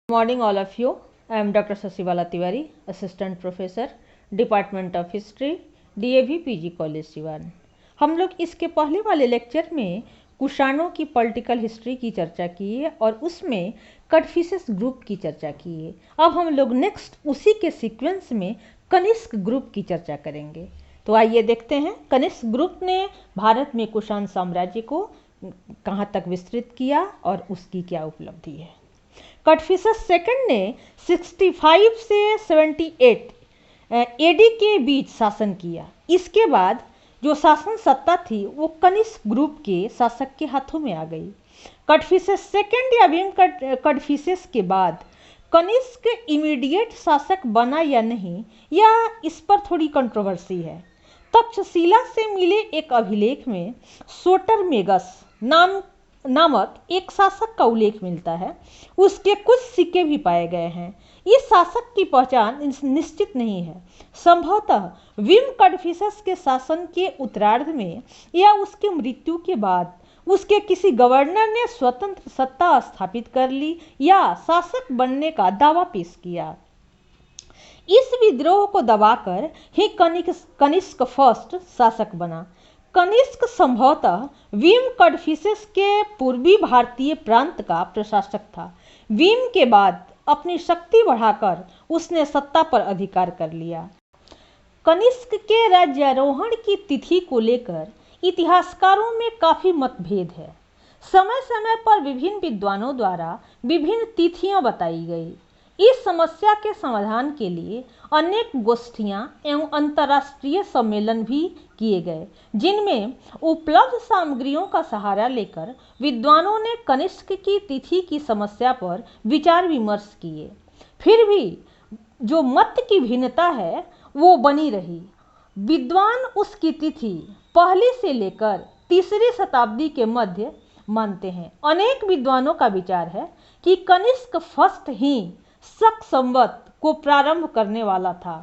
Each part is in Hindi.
Morning all of you. I am Dr. Sasivala Tiwari, Assistant Professor, Department of History, DAV PG college Siwan. हम लोग इसके पहले वाले लेक्चर में कुषाणों की पॉलिटिकल हिस्ट्री की चर्चा की है और उसमें कन्फ्यूशियस ग्रुप की चर्चा की है। अब हम लोग नेक्स्ट उसी के सीक्वेंस में कनिष्क ग्रुप की चर्चा करेंगे। तो आइए देखते हैं कनिष्क ग्रुप ने भारत में कुषाण साम्राज्य को कहाँ तक विस्तृत किया और उसकी क्या उपलब्धि है। कन्फ्यूशियस सेकंड ने 65 से 78 एडी के बीच शासन किया। इसके बाद जो शासन सत्ता थी वो कनिष्क ग्रुप के शासक के हाथों में आ गई। कन्फ्यूशियस सेकंड या भीम कन्फ्यूशियस के बाद कनिष्क इमीडिएट शासक बना या नहीं, या इस पर थोड़ी कंट्रोवर्सी है। तक्षशिला से मिले एक अभिलेख में सोटरमेगस नामक एक शासक का उल्लेख मिलता है। उसके कुछ सिक्के भी पाए गए हैं। इस शासक की पहचान निश्चित नहीं है। संभवतः विम कन्फ्यूशियस के शासन के उत्तरार्ध में या उसके मृत्यु के बाद उसके किसी गवर्नर ने स्वतंत्र सत्ता स्थापित कर ली या शासक बनने का दावा पेश किया। इस विद्रोह को दबाकर ही कनिष्क फर्स्ट शासक बना। कनिष्क संभवतः विम कन्फ्यूशियस के पूर्वी भारतीय प्रांत का प्रशासक था। विम के बाद अपनी शक्ति बढ़ाकर उसने सत्ता पर अधिकार कर लिया। कनिष्क के राज्यारोहण की तिथि को लेकर इतिहासकारों में काफी मतभेद है। समय समय पर विभिन्न विद्वानों द्वारा विभिन्न तिथियां बताई गई। इस समस्या के समाधान के लिए अनेक गोष्ठियां एवं अंतर्राष्ट्रीय सम्मेलन भी किए गए, जिनमें उपलब्ध सामग्रियों का सहारा लेकर विद्वानों ने कनिष्क की तिथि की समस्या पर विचार विमर्श किए। फिर भी जो मत की भिन्नता है वो बनी रही। विद्वान उसकी तिथि पहली से लेकर तीसरी शताब्दी के मध्य मानते हैं। अनेक विद्वानों का विचार है कि कनिष्क फर्स्ट ही शक संवत को प्रारंभ करने वाला था।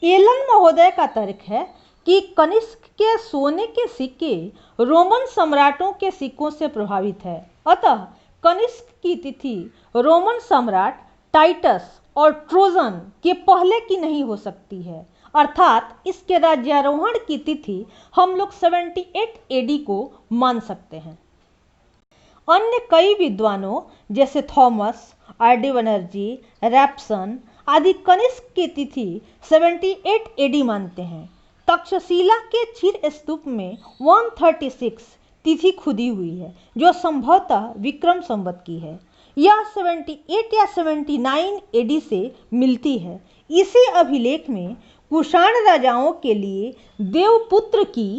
एलन महोदय का तर्क है कि कनिष्क के सोने के सिक्के रोमन सम्राटों के सिक्कों से प्रभावित है। अतः कनिष्क की तिथि रोमन सम्राट टाइटस और ट्रोजन के पहले की नहीं हो सकती है। अर्थात इसके राज्यारोहण की तिथि हम लोग 78 एडी को मान सकते हैं। अन्य कई विद्वानों जैसे थॉमस, आर.डी. बनर्जी, रैप्सन आदि कनिष्क की तिथि 78 एडी मानते हैं। तक्षशिला के चीर स्तूप में 136 तिथि खुदी हुई है, जो संभवतः विक्रम संवत की है। यह 78 या 79 एडी से मिलती है। इसी अभिलेख में कुषाण राजाओं के लिए देवपुत्र की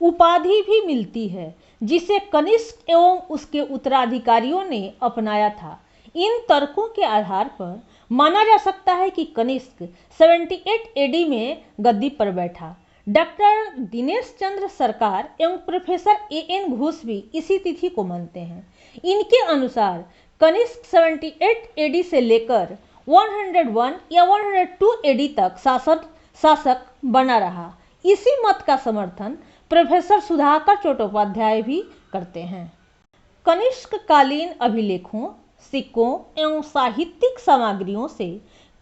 उपाधि भी मिलती है, जिसे कनिष्क एवं उसके उत्तराधिकारियों ने अपनाया था। इन तर्कों के आधार पर माना जा सकता है कि कनिष्क 78 एडी में गद्दी पर बैठा। डॉक्टर दिनेश चंद्र सरकार एवं प्रोफेसर ए.एन. घोष भी इसी तिथि को मानते हैं। इनके अनुसार कनिष्क 78 एडी से लेकर 101 या 102 एडी तक शासक बना रहा। इसी मत का समर्थन प्रोफेसर सुधाकर चट्टोपाध्याय भी करते हैं। कनिष्क कालीन अभिलेखों, सिक्कों एवं साहित्यिक सामग्रियों से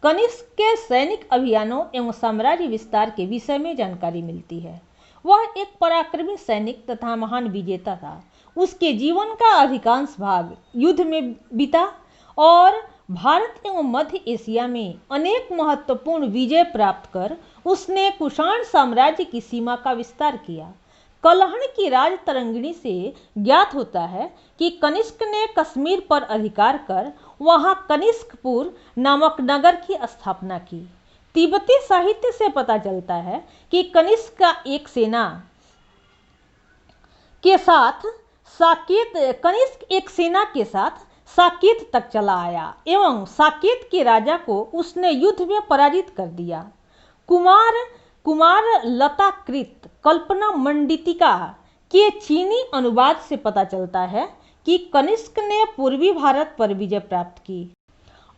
कनिष्क के सैनिक अभियानों एवं साम्राज्य विस्तार के विषय में जानकारी मिलती है। वह एक पराक्रमी सैनिक तथा महान विजेता था। उसके जीवन का अधिकांश भाग युद्ध में बीता और भारत एवं मध्य एशिया में अनेक महत्वपूर्ण विजय प्राप्त कर उसने कुषाण साम्राज्य की सीमा का विस्तार किया। कलहण की राज तरंगिणी से ज्ञात होता है कि कनिष्क ने कश्मीर पर अधिकार कर वहां कनिष्कपुर नामक नगर की स्थापना की। तिब्बती साहित्य से पता चलता है कि कनिष्क एक सेना के साथ साकेत तक चला आया एवं साकेत के राजा को उसने युद्ध में पराजित कर दिया। कुमार लताकृत कल्पना मंडितिका के चीनी अनुवाद से पता चलता है कि कनिष्क ने पूर्वी भारत पर विजय प्राप्त की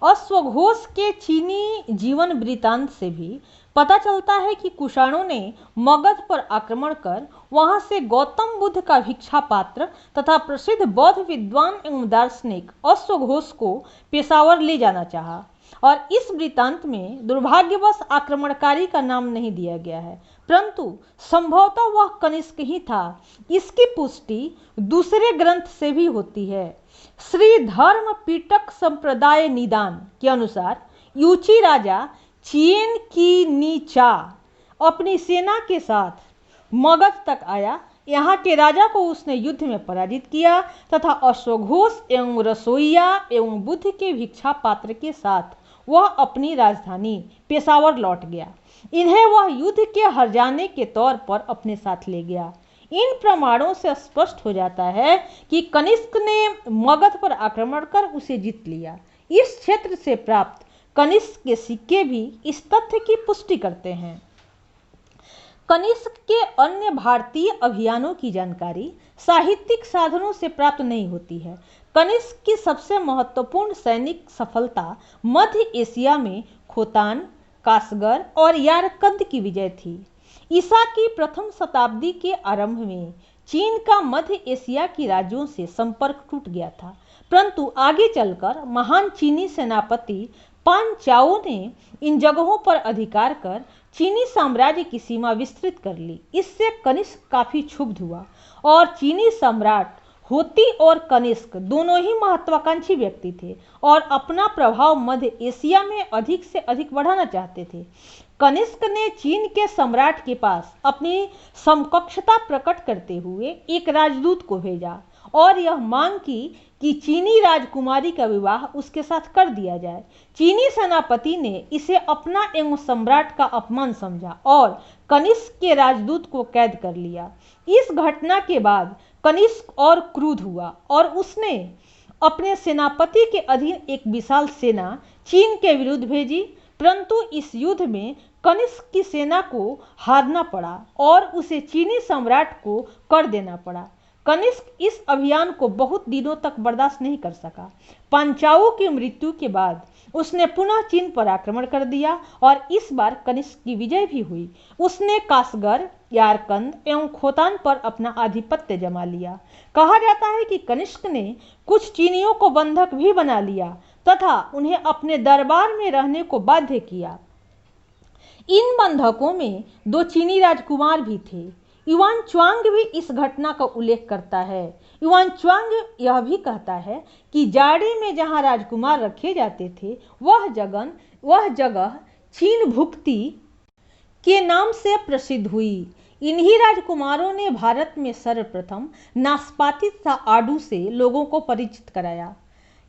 अश्वघोष के चीनी जीवन वृत्तांत से भी पता चलता है कि कुषाणों ने मगध पर आक्रमण कर वहां से गौतम बुद्ध का भिक्षा पात्र तथा प्रसिद्ध बौद्ध विद्वान एवं दार्शनिक अश्वघोष को पेशावर ले जाना चाहा, और इस वृत्तांत में दुर्भाग्यवश आक्रमणकारी का नाम नहीं दिया गया है, परंतु संभवतः वह कनिष्क ही था। इसकी पुष्टि दूसरे ग्रंथ से भी होती है। श्री धर्म पीटक संप्रदाय निदान के अनुसार यूची राजा चियेन की नीचा अपनी सेना के साथ मगध तक आया। यहाँ के राजा को उसने युद्ध में पराजित किया तथा अश्वघोष एवं रसोइया एवं बुद्ध के भिक्षा पात्र के साथ वह अपनी राजधानी पेशावर लौट गया। इन्हें वह युद्ध के हरजाने के तौर पर अपने साथ ले गया। इन प्रमाणों से स्पष्ट हो जाता है कि कनिष्क ने मगध पर आक्रमण कर उसे जीत लिया। इस क्षेत्र से प्राप्त कनिष्क के सिक्के भी इस तथ्य की पुष्टि करते हैं। कनिष्क के अन्य भारतीय अभियानों की जानकारी साहित्यिक साधनों से प्राप्त नहीं होती है। कनिष्क की सबसे महत्वपूर्ण सैनिक सफलता मध्य एशिया में खोतान, कासगर और यारकंद की विजय थी। ईसा की प्रथम शताब्दी के आरंभ में चीन का मध्य एशिया की राज्यों से संपर्क टूट गया था, परंतु आगे चलकर महान चीनी सेनापति पान चाओ ने इन जगहों पर अधिकार कर चीनी साम्राज्य की सीमा विस्तृत कर ली। इससे कनिष्क काफी क्षुब्ध हुआ और चीनी सम्राट होती और कनिष्क दोनों ही महत्वाकांक्षी व्यक्ति थे और अपना प्रभाव मध्य एशिया में अधिक से अधिक बढ़ाना चाहते थे। कनिष्क ने चीन के सम्राट के पास अपनी समकक्षता प्रकट करते हुए एक राजदूत को भेजा और यह मांग की कि चीनी राजकुमारी का विवाह उसके साथ कर दिया जाए। चीनी सेनापति ने इसे अपना एवं सम्राट का अपमान समझा और कनिष्क के राजदूत को कैद कर लिया। इस घटना के बाद कनिष्क और क्रुद्ध हुआ और उसने अपने सेनापति के अधीन एक विशाल सेना चीन के विरुद्ध भेजी, परंतु इस युद्ध में कनिष्क की सेना को हारना पड़ा और उसे चीनी सम्राट को कर देना पड़ा। कनिष्क इस अभियान को बहुत दिनों तक बर्दाश्त नहीं कर सका। पांचाओं की मृत्यु के बाद उसने पुनः चीन पर आक्रमण कर दिया और इस बार कनिष्क की विजय भी हुई। उसने कासगर, यारकंद एवं खोतान पर अपना आधिपत्य जमा लिया। कहा जाता है कि कनिष्क ने कुछ चीनियों को बंधक भी बना लिया तथा उन्हें अपने दरबार में रहने को बाध्य किया। इन बंधकों में 2 चीनी राजकुमार भी थे। युआन च्वांग भी इस घटना का उल्लेख करता है। युआन च्वांग यह भी कहता है कि जाड़े में जहां राजकुमार रखे जाते थे वह जगह चीन भुक्ति के नाम से प्रसिद्ध हुई। इन्हीं राजकुमारों ने भारत में सर्वप्रथम नाशपाती तथा आड़ू से लोगों को परिचित कराया।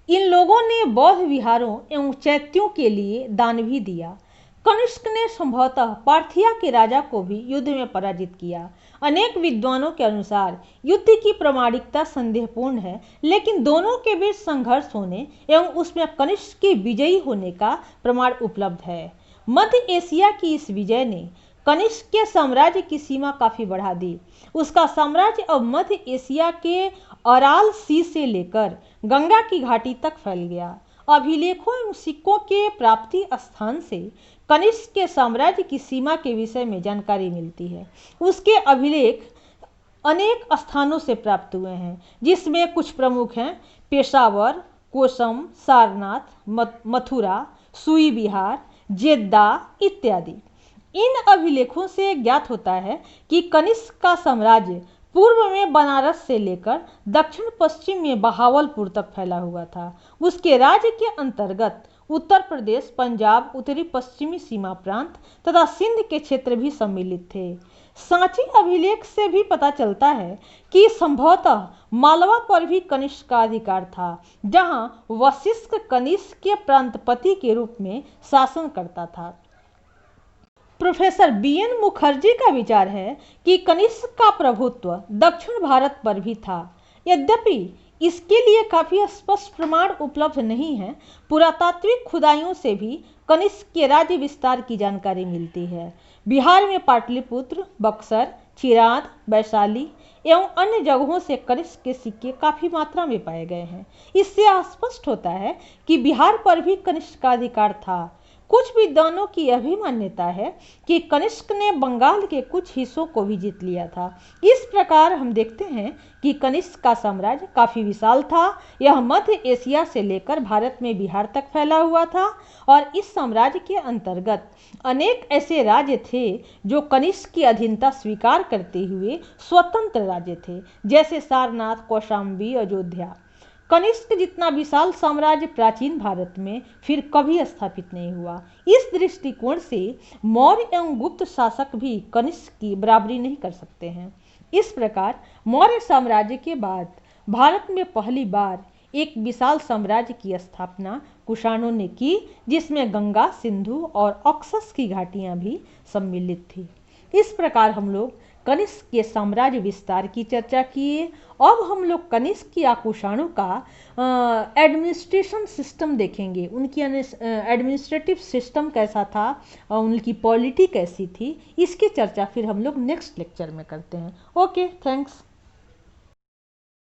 इन लोगों ने बौद्ध विहारों एवं चैत्यों के लिए दान भी दिया। कनिष्क ने संभवतः पार्थिया के राजा को भी युद्ध में पराजित किया। अनेक विद्वानों के अनुसार युद्ध की प्रामाणिकता संदेहपूर्ण है, लेकिन दोनों के बीच संघर्ष होने एवं उसमें कनिष्क के विजयी होने का प्रमाण उपलब्ध है। मध्य एशिया की इस विजय ने कनिष्क के साम्राज्य की सीमा काफी बढ़ा दी। उसका साम्राज्य अब मध्य एशिया के अराल सी से लेकर गंगा की घाटी तक फैल गया। अभिलेखों एवं सिक्कों के प्राप्ति स्थान से कनिष्क के साम्राज्य की सीमा के विषय में जानकारी मिलती है। उसके अभिलेख अनेक स्थानों से प्राप्त हुए हैं, जिसमें कुछ प्रमुख हैं पेशावर, कोसम, सारनाथ, मथुरा, सुई बिहार, जेद्दा इत्यादि। इन अभिलेखों से ज्ञात होता है कि कनिष्क का साम्राज्य पूर्व में बनारस से लेकर दक्षिण पश्चिम में बहावलपुर तक फैला हुआ था। उसके राज्य के अंतर्गत उत्तर प्रदेश, पंजाब, उत्तरी पश्चिमी सीमा प्रांत तथा सिंध के क्षेत्र भी सम्मिलित थे। सांची अभिलेख से भी पता चलता है कि संभवतः मालवा पर भी कनिष्क का अधिकार था, जहां वशिष्ठ कनिष्क के प्रांतपति के रूप में शासन करता था। प्रोफेसर बीएन मुखर्जी का विचार है कि कनिष्क का प्रभुत्व दक्षिण भारत पर भी था। यद्यपि इसके लिए काफी स्पष्ट प्रमाण उपलब्ध नहीं है। पुरातात्विक खुदाइयों से भी कनिष्क के राज्य विस्तार की जानकारी मिलती है। बिहार में पाटलिपुत्र, बक्सर, चिराद, वैशाली एवं अन्य जगहों से कनिष्क के सिक्के काफी मात्रा में पाए गए हैं। इससे स्पष्ट होता है कि बिहार पर भी कनिष्क का अधिकार था। कुछ विद्वानों की यह भी मान्यता है कि कनिष्क ने बंगाल के कुछ हिस्सों को भी जीत लिया था। इस प्रकार हम देखते हैं कि कनिष्क का साम्राज्य काफी विशाल था। यह मध्य एशिया से लेकर भारत में बिहार तक फैला हुआ था और इस साम्राज्य के अंतर्गत अनेक ऐसे राज्य थे जो कनिष्क की अधीनता स्वीकार करते हुए स्वतंत्र राज्य थे, जैसे सारनाथ, कौशाम्बी, अयोध्या। कनिष्क जितना विशाल साम्राज्य प्राचीन भारत में फिर कभी स्थापित नहीं हुआ। इस दृष्टिकोण से मौर्य एवं गुप्त शासक भी कनिष्क की बराबरी नहीं कर सकते हैं। इस प्रकार मौर्य साम्राज्य के बाद भारत में पहली बार एक विशाल साम्राज्य की स्थापना कुषाणों ने की, जिसमें गंगा, सिंधु और ऑक्सस की घाटियां भी सम्मिलित थी। इस प्रकार हम लोग कनिष्क के साम्राज्य विस्तार की चर्चा किए। अब हम लोग कनिष्क या कुषाणों का एडमिनिस्ट्रेशन सिस्टम देखेंगे। उनकी एडमिनिस्ट्रेटिव सिस्टम कैसा था और उनकी पॉलिटी कैसी थी, इसकी चर्चा फिर हम लोग नेक्स्ट लेक्चर में करते हैं। Okay, thanks.